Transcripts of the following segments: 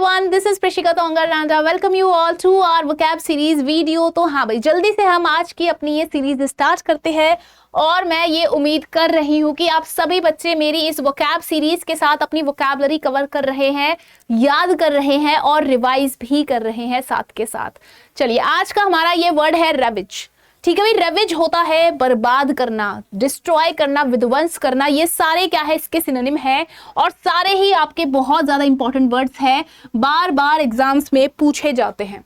everyone, this is Prishika Tongar and I welcome you all to our vocab series video। तो हाँ भाई, जल्दी से हम आज की अपनी ये सीरीज स्टार्ट करते हैं और मैं ये उम्मीद कर रही हूँ कि आप सभी बच्चे मेरी इस vocab सीरीज के साथ अपनी vocabulary कवर कर रहे हैं, याद कर रहे हैं और रिवाइज भी कर रहे हैं साथ के साथ। चलिए, आज का हमारा ये वर्ड है रेविज। ठीक है भाई, रेविज होता है बर्बाद करना, डिस्ट्रॉय करना, विध्वंस करना। ये सारे क्या है, इसके सिनोनिम है और सारे ही आपके बहुत ज्यादा इंपॉर्टेंट वर्ड्स हैं, बार बार एग्जाम्स में पूछे जाते हैं।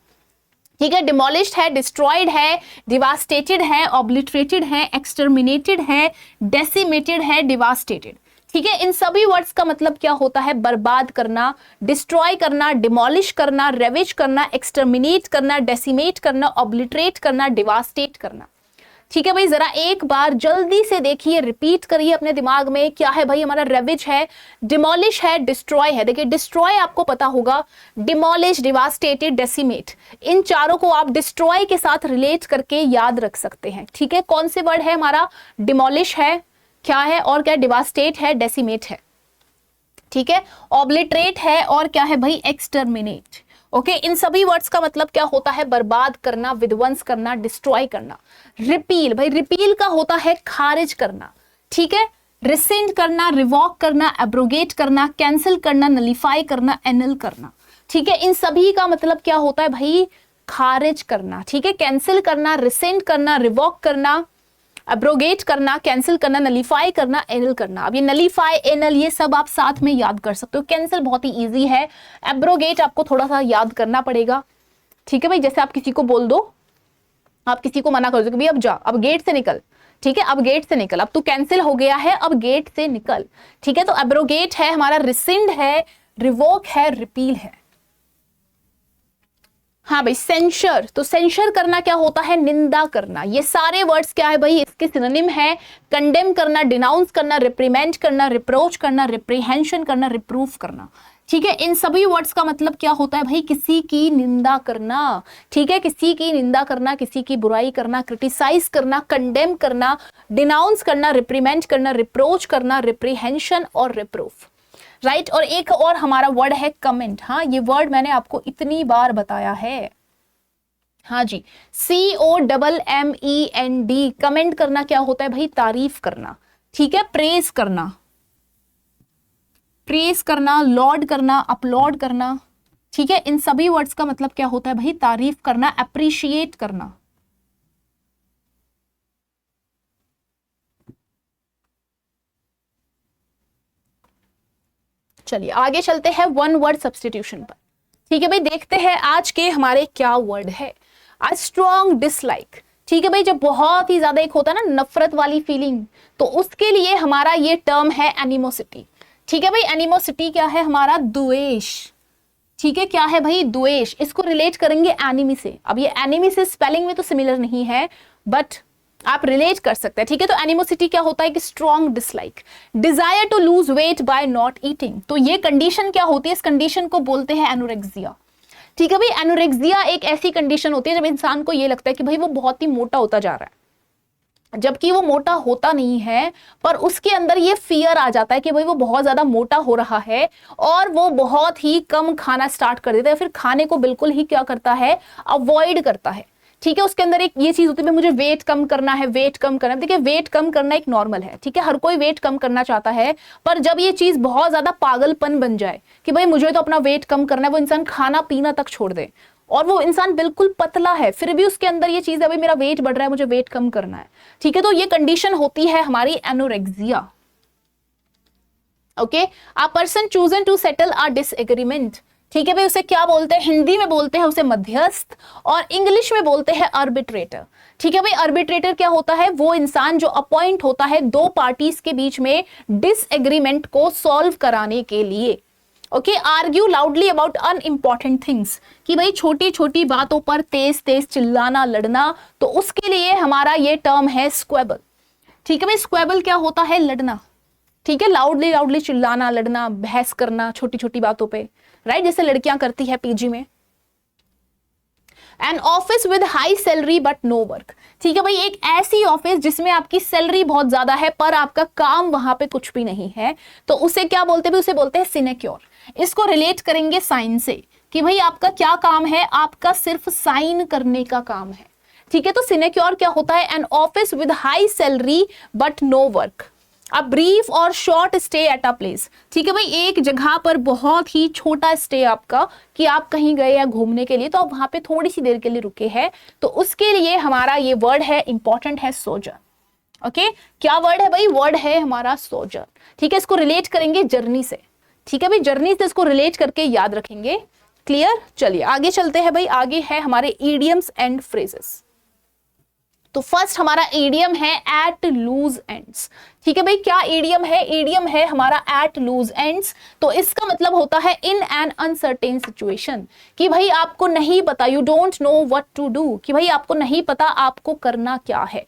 ठीक है, डिमोलिश्ड है, डिस्ट्रॉयड है, डिवास्टेटेड है, ऑब्लिटरेटेड है, एक्सटर्मिनेटेड है, डेसिमेटेड है, डिवास्टेटेड। ठीक है, इन सभी वर्ड्स का मतलब क्या होता है? बर्बाद करना, डिस्ट्रॉय करना, डिमोलिश करना, रेविज करना, एक्सटर्मिनेट करना, डेसिमेट करना, ऑब्लिटरेट करना, डिवास्टेट करना। ठीक है भाई, जरा एक बार जल्दी से देखिए, रिपीट करिए अपने दिमाग में। क्या है भाई? हमारा रेविज है, डिमोलिश है, डिस्ट्रॉय है। देखिए, डिस्ट्रॉय आपको पता होगा, डिमोलिश, डिवास्टेटेड, डेसिमेट, इन चारों को आप डिस्ट्रॉय के साथ रिलेट करके याद रख सकते हैं। ठीक है, कौन से वर्ड है? हमारा डिमोलिश है, क्या है, और क्या? डिवास्टेट है, डेसिमेट है। ठीक है, ऑब्लिटरेट है और क्या है भाई? एक्सटर्मिनेट। ओके, इन सभी वर्ड्स का मतलब क्या होता है? बर्बाद करना, विध्वंस करना, डिस्ट्रॉय करना। रिपील, भाई रिपील का होता है खारिज करना। ठीक है, रिसेंड करना, रिवॉक करना, एब्रोगेट करना, कैंसिल करना, नलिफाई करना, एनल करना। ठीक है, इन सभी का मतलब क्या होता है भाई? खारिज करना। ठीक है, कैंसिल करना, रिसेंड करना, रिवॉक करना, एब्रोगेट करना, कैंसिल करना, नलिफाई करना, एनल करना। अब ये नलिफाई, एनल, ये सब आप साथ में याद कर सकते हो। कैंसिल बहुत ही इजी है, एब्रोगेट आपको थोड़ा सा याद करना पड़ेगा। ठीक है भाई, जैसे आप किसी को बोल दो, आप किसी को मना कर दो कि भाई अब जा, अब गेट से निकल। ठीक है, अब गेट से निकल, अब तू कैंसिल हो गया है, अब गेट से निकल। ठीक है, तो एब्रोगेट है हमारा, रिसेंड है, रिवोक है, रिपील है। हाँ भाई, सेंशर, तो सेंशर करना क्या होता है? निंदा करना। ये सारे वर्ड्स क्या है भाई? इसके सिनोनिम है। कंडेम करना, डिनाउंस करना, रिप्रीमेंट करना, रिप्रोच करना, रिप्रीहेंशन करना, रिप्रूफ करना। ठीक है, इन सभी वर्ड्स का मतलब क्या होता है भाई? किसी की निंदा करना। ठीक है, किसी की निंदा करना, किसी की बुराई करना, क्रिटिसाइज करना, कंडेम करना, डिनाउंस करना, रिप्रीमेंट करना, रिप्रोच करना, रिप्रीहेंशन और रिप्रूफ। राइट, और एक और हमारा वर्ड है कमेंट। हाँ, ये वर्ड मैंने आपको इतनी बार बताया है। हाँ जी, COMMEND। कमेंट करना क्या होता है भाई? तारीफ करना। ठीक है, प्रेज करना, प्रेज करना, लॉर्ड करना, अपलॉड करना। ठीक है, इन सभी वर्ड्स का मतलब क्या होता है भाई? तारीफ करना, अप्रिशिएट करना। चलिए आगे चलते हैं वन वर्ड सब्स्टिट्यूशन पर। ठीक है भाई, देखते हैं आज के हमारे क्या वर्ड है। आज स्ट्रॉन्ग डिसलाइक। ठीक है भाई, जब बहुत ही ज्यादा एक होता है ना नफरत वाली फीलिंग, तो उसके लिए हमारा ये टर्म है एनिमोसिटी। ठीक है भाई, एनिमोसिटी क्या है? हमारा द्वेष। ठीक है, क्या है भाई? द्वेष। इसको रिलेट करेंगे एनिमी से। अब ये एनिमी से स्पेलिंग में तो सिमिलर नहीं है, बट आप रिलेट कर सकते हैं। ठीक है, तो एनिमोसिटी क्या होता है कि strong dislike. Desire to lose weight by not eating, तो ये कंडीशन क्या होती है? इस कंडीशन को बोलते हैं एनोरेक्सिया। ठीक है भाई, एनोरेक्सिया एक ऐसी कंडीशन होती है जब इंसान को ये लगता है कि भाई वो बहुत ही मोटा होता जा रहा है, जबकि वो मोटा होता नहीं है, पर उसके अंदर ये फियर आ जाता है कि भाई वो बहुत ज्यादा मोटा हो रहा है और वो बहुत ही कम खाना स्टार्ट कर देता है, फिर खाने को बिल्कुल ही क्या करता है? अवॉइड करता है। ठीक है, उसके अंदर एक ये चीज होती है, मुझे वेट कम करना है, वेट कम करना है। देखिए, वेट कम करना एक नॉर्मल है। ठीक है, हर कोई वेट कम करना चाहता है, पर जब ये चीज बहुत ज्यादा पागलपन बन जाए कि भाई मुझे तो अपना वेट कम करना है, वो इंसान खाना पीना तक छोड़ दे और वो इंसान बिल्कुल पतला है, फिर भी उसके अंदर ये चीज है भाई मेरा वेट बढ़ रहा है, मुझे वेट कम करना है। ठीक है, तो ये कंडीशन होती है हमारी anorexia. Okay, a person chosen to settle a disagreement. ठीक है भाई, उसे क्या बोलते हैं? हिंदी में बोलते हैं उसे मध्यस्थ और इंग्लिश में बोलते हैं आर्बिट्रेटर। ठीक है भाई, आर्बिट्रेटर क्या होता है? वो इंसान जो अपॉइंट होता है दो पार्टीज के बीच में डिसएग्रीमेंट को सॉल्व कराने के लिए। Okay, argue loudly about unimportant things, कि भाई छोटी छोटी बातों पर तेज तेज चिल्लाना, लड़ना, तो उसके लिए हमारा ये टर्म है स्क्वेबल। ठीक है भाई, स्क्वेबल क्या होता है? लड़ना। ठीक है, लाउडली लाउडली चिल्लाना, लड़ना, बहस करना छोटी छोटी बातों पे। राइट, जैसे लड़कियां करती है पीजी में। An office with high salary but no work. ठीक है भाई, एक ऐसी ऑफिस जिसमें आपकी सैलरी बहुत ज्यादा है पर आपका काम वहां पे कुछ भी नहीं है, तो उसे क्या बोलते हैं? उसे बोलते हैं सिनेक्योर। इसको रिलेट करेंगे साइन से कि भाई आपका क्या काम है, आपका सिर्फ साइन करने का काम है। ठीक है, तो सिनेक्योर क्या होता है, an office with high salary but no work, a brief और short stay at a place. ठीक है भाई, एक जगह पर बहुत ही छोटा स्टे आपका, कि आप कहीं गए या घूमने के लिए, तो आप वहां पे थोड़ी सी देर के लिए रुके हैं, तो उसके लिए हमारा ये वर्ड है, इंपॉर्टेंट है, सोजर्न। ओके, क्या वर्ड है भाई, वर्ड है हमारा सोजर्न। ठीक है, इसको रिलेट करेंगे जर्नी से। ठीक है भाई, जर्नी से इसको रिलेट करके याद रखेंगे। क्लियर, चलिए आगे चलते हैं भाई। आगे है हमारे इडियम्स एंड फ्रेजेस। तो फर्स्ट हमारा इडियम है एट लूज एंड्स। ठीक है भाई, क्या इडियम है, इडियम है हमारा एट लूज एंड्स। तो इसका मतलब होता है इन एन अनसर्टेन सिचुएशन, कि भाई आपको नहीं पता, you don't know what to do, कि भाई आपको नहीं पता आपको करना क्या है।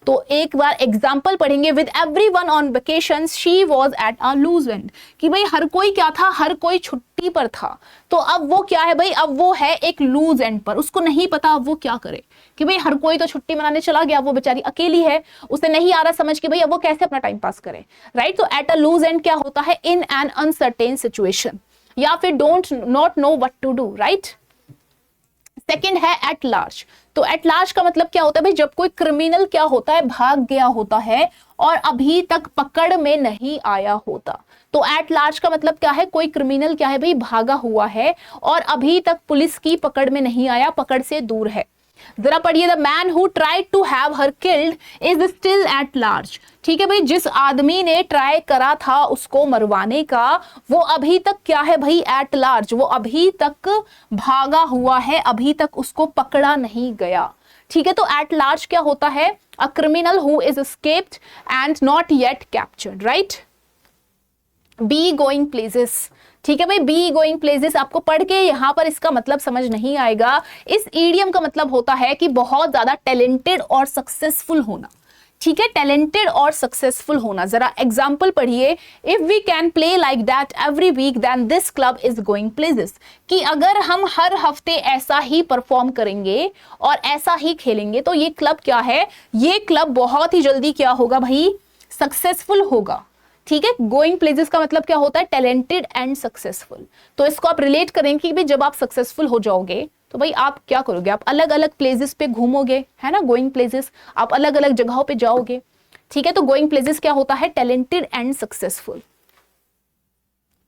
तो एक बार एग्जाम्पल पढ़ेंगे, with everyone on vacation she was at a loose end, कि भाई हर कोई क्या था, हर कोई छुट्टी पर था। तो अब वो क्या है भाई, अब वो है एक लूज एंड पर, उसको नहीं पता अब वो क्या करे, कि भाई हर कोई तो छुट्टी मनाने चला गया, वो बेचारी अकेली है, उसे नहीं आ रहा समझ कि भाई अब वो कैसे अपना टाइम पास करे। राइट, तो एट अ लूज एंड क्या होता है, इन एन अनसर्टेन सिचुएशन, या फिर don't not know what to do. Right, second है एट लार्ज। तो एट लार्ज का मतलब क्या होता है भाई, जब कोई क्रिमिनल क्या होता है, भाग गया होता है और अभी तक पकड़ में नहीं आया होता। तो एट लार्ज का मतलब क्या है, कोई क्रिमिनल क्या है भाई, भागा हुआ है और अभी तक पुलिस की पकड़ में नहीं आया, पकड़ से दूर है। जरा पढ़िए, the man who tried to have her killed is still at large. ठीक है भाई, जिस आदमी ने ट्राई करा था उसको मरवाने का, वो अभी तक क्या है भाई, एट लार्ज, वो अभी तक भागा हुआ है, अभी तक उसको पकड़ा नहीं गया। ठीक है, तो एट लार्ज क्या होता है, a criminal who is escaped and not yet captured. Right, be going places. ठीक है भाई, बी गोइंग प्लेसेस आपको पढ़ के यहां पर इसका मतलब समझ नहीं आएगा। इस इडियम का मतलब होता है कि बहुत ज्यादा टैलेंटेड और सक्सेसफुल होना। ठीक है, टैलेंटेड और सक्सेसफुल होना। जरा एग्जांपल पढ़िए, if we can play like that every week then this club is going places, कि अगर हम हर हफ्ते ऐसा ही परफॉर्म करेंगे और ऐसा ही खेलेंगे तो ये क्लब क्या है, ये क्लब बहुत ही जल्दी क्या होगा भाई, सक्सेसफुल होगा। ठीक है, गोइंग प्लेसेस का मतलब क्या होता है, टैलेंटेड एंड सक्सेसफुल। तो इसको आप रिलेट करेंगे कि भाई जब आप सक्सेसफुल हो जाओगे तो भाई आप क्या करोगे, आप अलग अलग प्लेसेस पे घूमोगे, है ना, गोइंग प्लेसेस, आप अलग अलग जगहों पे जाओगे। ठीक है, तो गोइंग प्लेसेस क्या होता है, talented and successful.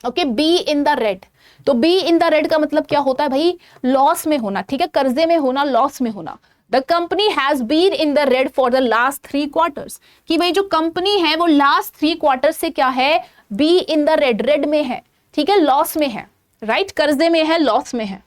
Okay, be in the red. तो बी इन द रेड का मतलब क्या होता है भाई, लॉस में होना। ठीक है, कर्जे में होना, लॉस में होना। The company has been in the red for the last 3 quarters, कि भाई जो कंपनी है वो लास्ट 3 क्वार्टर से क्या है, be in the red, red में है। ठीक है, लॉस में है। राइट, कर्जे में है, लॉस में है।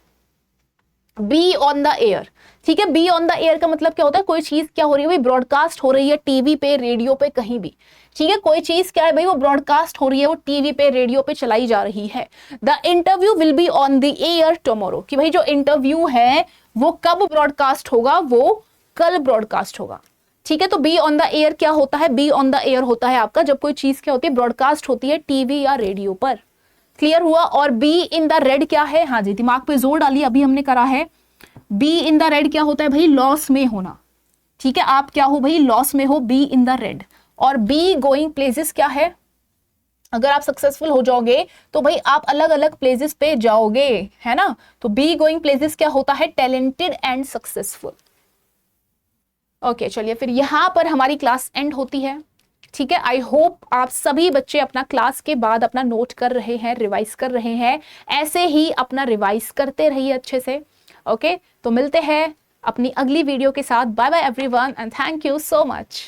Be on the air. ठीक है, बी ऑन द एयर का मतलब क्या होता है, कोई चीज क्या हो रही है भाई, ब्रॉडकास्ट हो रही है टीवी पे, रेडियो पे, कहीं भी। ठीक है, कोई चीज क्या है भाई, वो ब्रॉडकास्ट हो रही है, वो टीवी पे, रेडियो पे चलाई जा रही है। The interview will be on the air tomorrow, कि भाई जो इंटरव्यू है वो कब ब्रॉडकास्ट होगा, वो कल ब्रॉडकास्ट होगा। ठीक है, तो बी ऑन द एयर क्या होता है, बी ऑन द एयर होता है आपका जब कोई चीज क्या होती है, ब्रॉडकास्ट होती है टीवी या रेडियो पर। क्लियर हुआ। और बी इन द रेड क्या है, हाँ जी दिमाग पे जोर डालिए, अभी हमने करा है। बी इन द रेड क्या होता है भाई, लॉस में होना। ठीक है, आप क्या हो भाई, लॉस में हो, बी इन द रेड। और बी गोइंग प्लेसेस क्या है, अगर आप सक्सेसफुल हो जाओगे तो भाई आप अलग अलग प्लेसेस पे जाओगे, है ना। तो बी गोइंग प्लेसेस क्या होता है, टैलेंटेड एंड सक्सेसफुल। ओके, चलिए फिर यहां पर हमारी क्लास एंड होती है। ठीक है, आई होप आप सभी बच्चे अपना क्लास के बाद अपना नोट कर रहे हैं, रिवाइज कर रहे हैं। ऐसे ही अपना रिवाइज करते रहिए अच्छे से। ओके, तो मिलते हैं अपनी अगली वीडियो के साथ। Bye bye everyone and thank you so much.